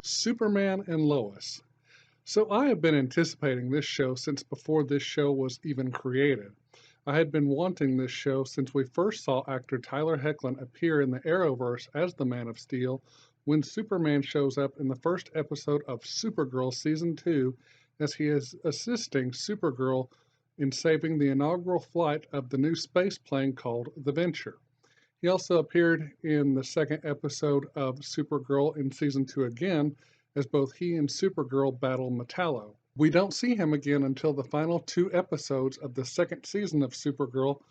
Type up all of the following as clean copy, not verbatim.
Superman and Lois. So I have been anticipating this show since before this show was even created. I had been wanting this show since we first saw actor Tyler Hoechlin appear in the Arrowverse as the Man of Steel when Superman shows up in the first episode of Supergirl Season 2 as he is assisting Supergirl in saving the inaugural flight of the new space plane called the Venture. He also appeared in the second episode of Supergirl in Season 2 again, as both he and Supergirl battle Metallo. We don't see him again until the final two episodes of the second season of Supergirl,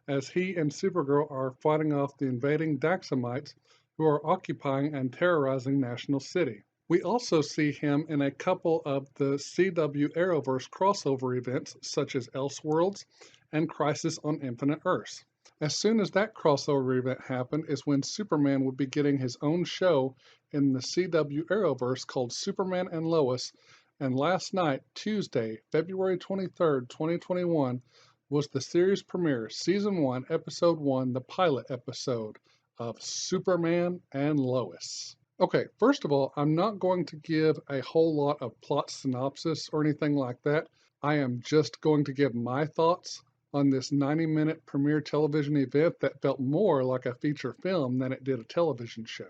as he and Supergirl are fighting off the invading Daxamites who are occupying and terrorizing National City. We also see him in a couple of the CW Arrowverse crossover events, such as Elseworlds and Crisis on Infinite Earths. As soon as that crossover event happened is when Superman would be getting his own show in the CW Arrowverse called Superman and Lois, and last night, Tuesday, February 23rd, 2021, was the series premiere, Season 1, Episode 1, the pilot episode of Superman and Lois. Okay, first of all, I'm not going to give a whole lot of plot synopsis or anything like that. I am just going to give my thoughts on this 90-minute premiere television event that felt more like a feature film than it did a television show.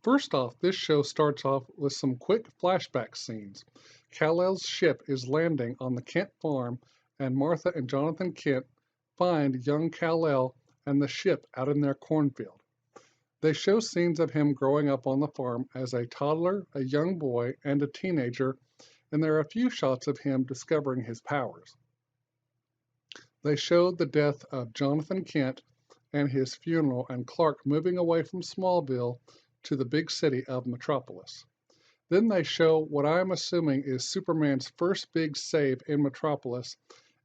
First off, this show starts off with some quick flashback scenes. Kal-El's ship is landing on the Kent farm, and Martha and Jonathan Kent find young Kal-El and the ship out in their cornfield. They show scenes of him growing up on the farm as a toddler, a young boy, and a teenager, and there are a few shots of him discovering his powers. They showed the death of Jonathan Kent and his funeral and Clark moving away from Smallville to the big city of Metropolis. Then they show what I'm assuming is Superman's first big save in Metropolis,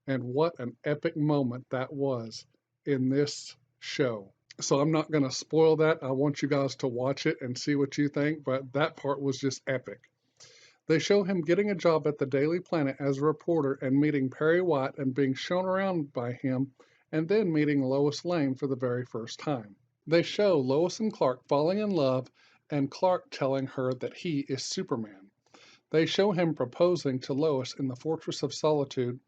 and what an epic moment that was in this show. So I'm not going to spoil that. I want you guys to watch it and see what you think, but that part was just epic. They show him getting a job at the Daily Planet as a reporter and meeting Perry White and being shown around by him, and then meeting Lois Lane for the very first time. They show Lois and Clark falling in love and Clark telling her that he is Superman. They show him proposing to Lois in the Fortress of Solitude,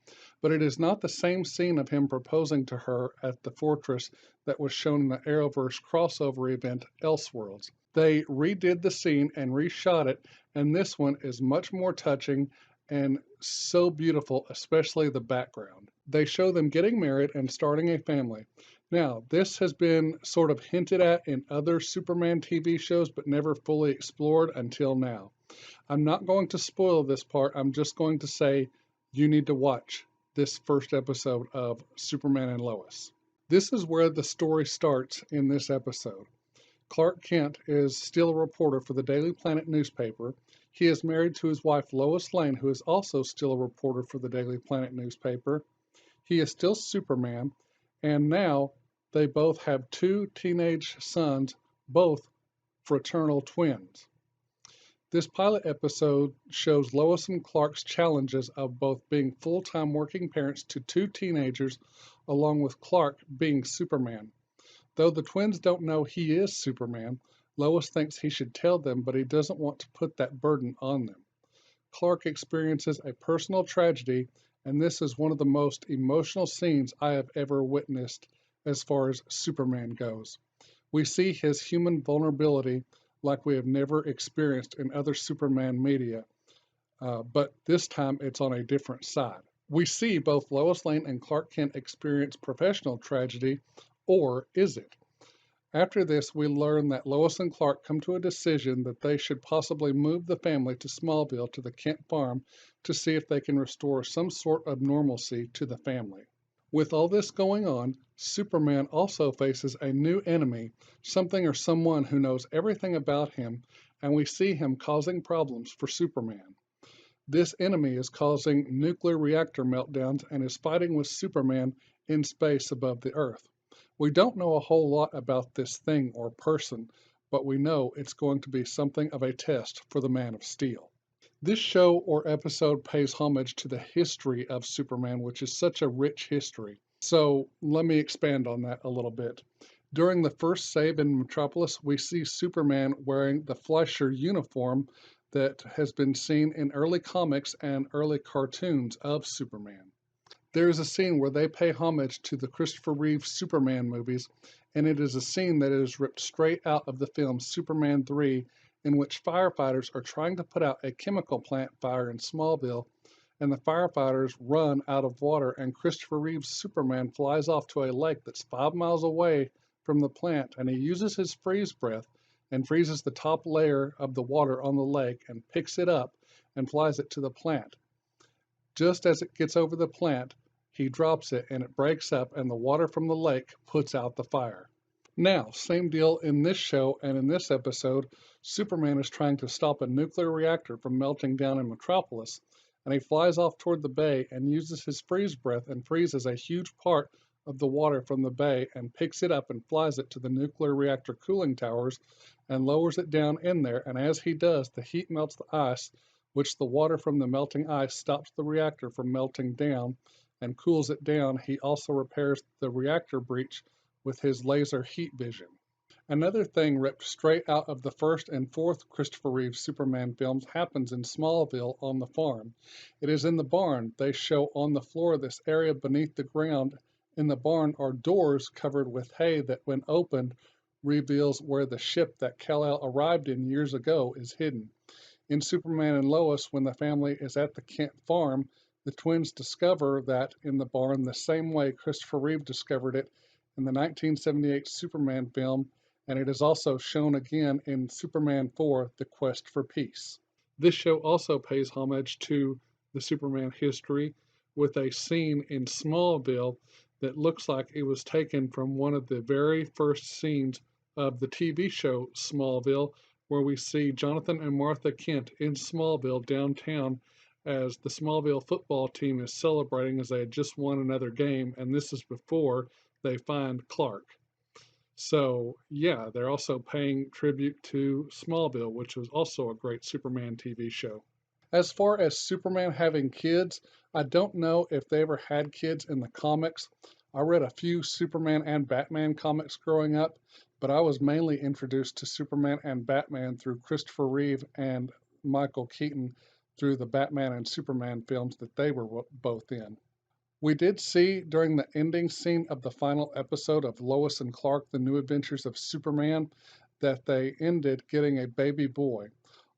but it is not the same scene of him proposing to her at the fortress that was shown in the Arrowverse crossover event Elseworlds. They redid the scene and reshot it, and this one is much more touching and so beautiful, especially the background. They show them getting married and starting a family. Now, this has been sort of hinted at in other Superman TV shows, but never fully explored until now. I'm not going to spoil this part. I'm just going to say you need to watch this first episode of Superman and Lois. This is where the story starts in this episode. Clark Kent is still a reporter for the Daily Planet newspaper. He is married to his wife Lois Lane, who is also still a reporter for the Daily Planet newspaper. He is still Superman, and now they both have two teenage sons, both fraternal twins. This pilot episode shows Lois and Clark's challenges of both being full-time working parents to two teenagers, along with Clark being Superman. Though the twins don't know he is Superman, Lois thinks he should tell them, but he doesn't want to put that burden on them. Clark experiences a personal tragedy, and this is one of the most emotional scenes I have ever witnessed as far as Superman goes. We see his human vulnerability like we have never experienced in other Superman media, but this time it's on a different side. We see both Lois Lane and Clark Kent experience professional tragedy, or is it? After this, we learn that Lois and Clark come to a decision that they should possibly move the family to Smallville to the Kent farm to see if they can restore some sort of normalcy to the family. With all this going on, Superman also faces a new enemy, something or someone who knows everything about him, and we see him causing problems for Superman. This enemy is causing nuclear reactor meltdowns and is fighting with Superman in space above the Earth. We don't know a whole lot about this thing or person, but we know it's going to be something of a test for the Man of Steel. This show or episode pays homage to the history of Superman, which is such a rich history. So let me expand on that a little bit. During the first save in Metropolis, we see Superman wearing the Fleischer uniform that has been seen in early comics and early cartoons of Superman. There is a scene where they pay homage to the Christopher Reeve Superman movies, and it is a scene that is ripped straight out of the film Superman 3, in which firefighters are trying to put out a chemical plant fire in Smallville, and the firefighters run out of water, and Christopher Reeve's Superman flies off to a lake that's 5 miles away from the plant, and he uses his freeze breath and freezes the top layer of the water on the lake and picks it up and flies it to the plant. Just as it gets over the plant, he drops it and it breaks up, and the water from the lake puts out the fire. Now, same deal in this show and in this episode, Superman is trying to stop a nuclear reactor from melting down in Metropolis, and he flies off toward the bay and uses his freeze breath and freezes a huge part of the water from the bay and picks it up and flies it to the nuclear reactor cooling towers and lowers it down in there, and as he does, the heat melts the ice, which the water from the melting ice stops the reactor from melting down and cools it down. He also repairs the reactor breach with his laser heat vision. Another thing ripped straight out of the first and fourth Christopher Reeve Superman films happens in Smallville on the farm. It is in the barn. They show on the floor this area beneath the ground. In the barn are doors covered with hay that, when opened, reveals where the ship that Kal-El arrived in years ago is hidden. In Superman and Lois, when the family is at the Kent farm, the twins discover that in the barn the same way Christopher Reeve discovered it in the 1978 Superman film, and it is also shown again in Superman 4, The Quest for Peace. This show also pays homage to the Superman history with a scene in Smallville that looks like it was taken from one of the very first scenes of the TV show Smallville, where we see Jonathan and Martha Kent in Smallville downtown as the Smallville football team is celebrating as they had just won another game, and this is before they find Clark. So, yeah, they're also paying tribute to Smallville, which was also a great Superman TV show. As far as Superman having kids, I don't know if they ever had kids in the comics. I read a few Superman and Batman comics growing up, but I was mainly introduced to Superman and Batman through Christopher Reeve and Michael Keaton through the Batman and Superman films that they were both in. We did see during the ending scene of the final episode of Lois and Clark, The New Adventures of Superman, that they ended getting a baby boy.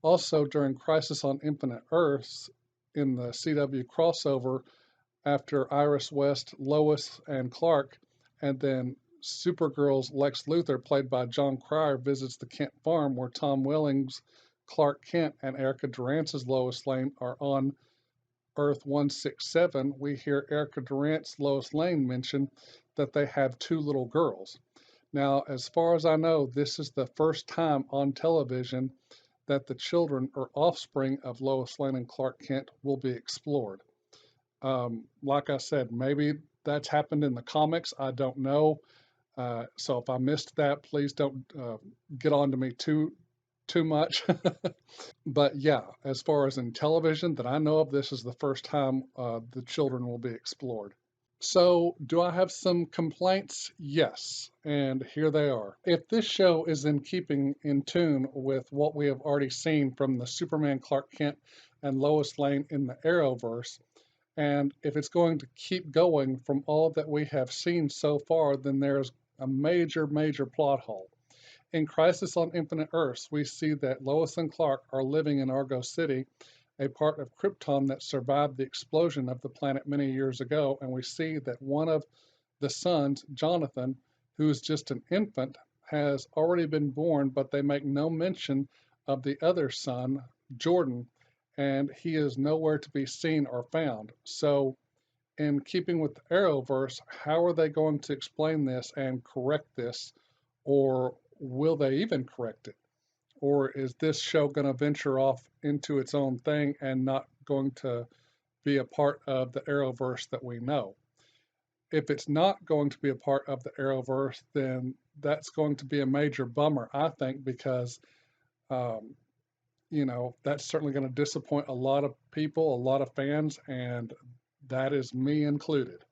Also, during Crisis on Infinite Earths in the CW crossover, after Iris West, Lois, and Clark, and then Supergirl's Lex Luthor, played by John Cryer, visits the Kent farm where Tom Welling's Clark Kent and Erica Durance's Lois Lane are on Earth 167, we hear Erica Durant's Lois Lane mention that they have two little girls. Now, as far as I know, this is the first time on television that the children or offspring of Lois Lane and Clark Kent will be explored. Like I said, maybe that's happened in the comics. I don't know. So if I missed that, please don't get on to me too much. But yeah, as far as in television that I know of, this is the first time the children will be explored. So, do I have some complaints? Yes, and here they are. If this show is in keeping in tune with what we have already seen from the Superman Clark Kent and Lois Lane in the Arrowverse, and if it's going to keep going from all that we have seen so far, then there's a major plot hole. In Crisis on Infinite Earths, we see that Lois and Clark are living in Argo City, a part of Krypton that survived the explosion of the planet many years ago, and we see that one of the sons, Jonathan, who is just an infant, has already been born, but they make no mention of the other son, Jordan, and he is nowhere to be seen or found. So, in keeping with the Arrowverse, how are they going to explain this and correct this, or will they even correct it? Or is this show going to venture off into its own thing and not going to be a part of the Arrowverse that we know? If it's not going to be a part of the Arrowverse, then that's going to be a major bummer, I think, because, that's certainly going to disappoint a lot of people, a lot of fans, and that is me included.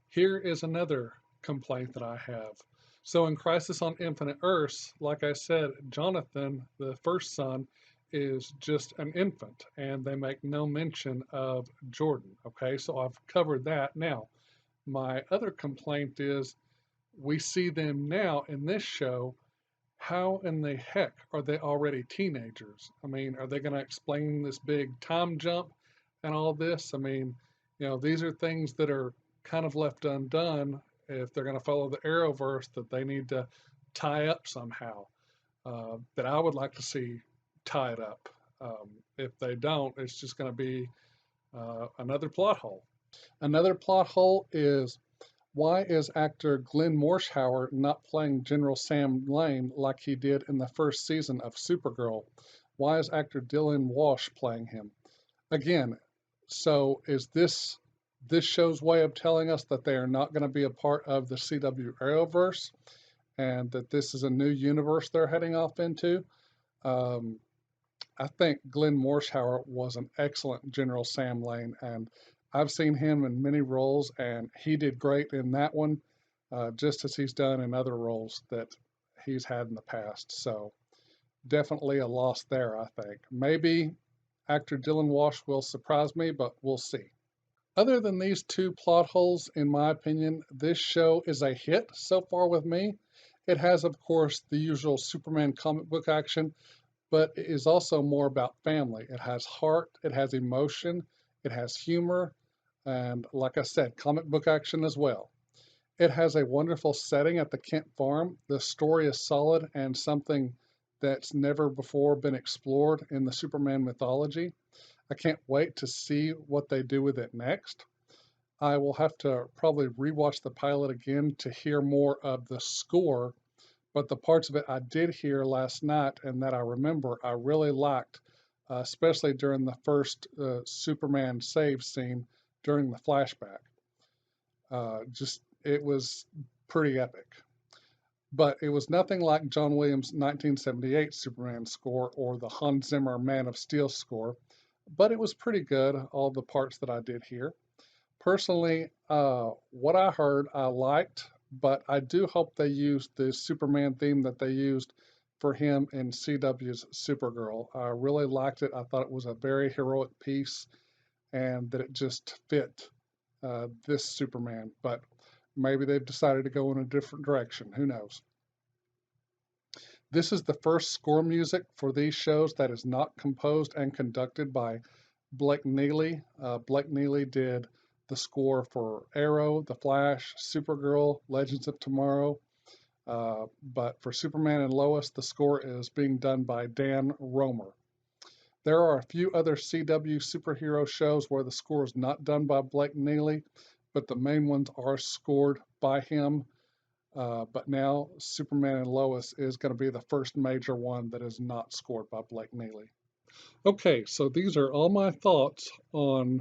Here is another complaint that I have. So in Crisis on Infinite Earths, like I said, Jonathan, the first son, is just an infant, and they make no mention of Jordan. Okay, so I've covered that. Now, my other complaint is we see them now in this show. How in the heck are they already teenagers? I mean, are they going to explain this big time jump and all this? I mean, these are things that are kind of left undone if they're going to follow the Arrowverse that they need to tie up somehow. That I would like to see tied up. If they don't, it's just going to be another plot hole. Another plot hole is, why is actor Glenn Morshower not playing General Sam Lane like he did in the first season of Supergirl? Why is actor Dylan Walsh playing him? Again, so is this show's way of telling us that they are not going to be a part of the CW Arrowverse and that this is a new universe they're heading off into? Um, I think Glenn Morshower was an excellent General Sam Lane, and I've seen him in many roles, and he did great in that one, just as he's done in other roles that he's had in the past. So definitely a loss there, I think. Maybe actor Dylan Walsh will surprise me, but we'll see. Other than these two plot holes, in my opinion, this show is a hit so far with me. It has, of course, the usual Superman comic book action, but it is also more about family. It has heart, it has emotion, it has humor, and like I said, comic book action as well. It has a wonderful setting at the Kent farm. The story is solid and something that's never before been explored in the Superman mythology. I can't wait to see what they do with it next. I will have to probably rewatch the pilot again to hear more of the score, but the parts of it I did hear last night and that I remember I really liked, especially during the first Superman save scene during the flashback. Just it was pretty epic. But it was nothing like John Williams' 1978 Superman score or the Hans Zimmer Man of Steel score, but it was pretty good, all the parts that I did hear. Personally, what I heard I liked, but I do hope they used the Superman theme that they used for him in CW's Supergirl. I really liked it. I thought it was a very heroic piece and that it just fit this Superman. But maybe they've decided to go in a different direction. Who knows? This is the first score music for these shows that is not composed and conducted by Blake Neely. Blake Neely did the score for Arrow, The Flash, Supergirl, Legends of Tomorrow. But for Superman and Lois, the score is being done by Dan Romer. There are a few other CW superhero shows where the score is not done by Blake Neely, but the main ones are scored by him. But now Superman and Lois is going to be the first major one that is not scored by Blake Neely. Okay, so these are all my thoughts on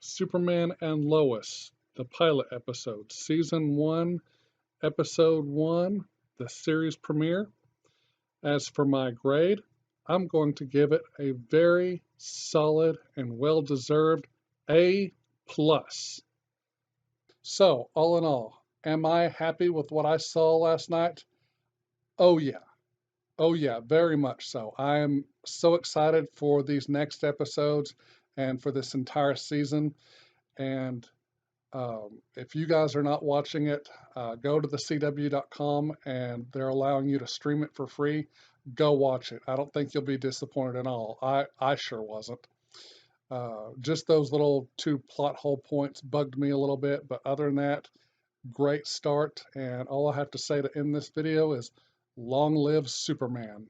Superman and Lois, the pilot episode, Season 1, Episode 1, the series premiere. As for my grade, I'm going to give it a very solid and well-deserved A+. So, all in all, am I happy with what I saw last night? Oh yeah. Oh yeah, very much so. I am so excited for these next episodes and for this entire season. And if you guys are not watching it, go to thecw.com and they're allowing you to stream it for free. Go watch it. I don't think you'll be disappointed at all. I sure wasn't. Just those little two plot hole points bugged me a little bit, but other than that, great start. And all I have to say to end this video is long live Superman.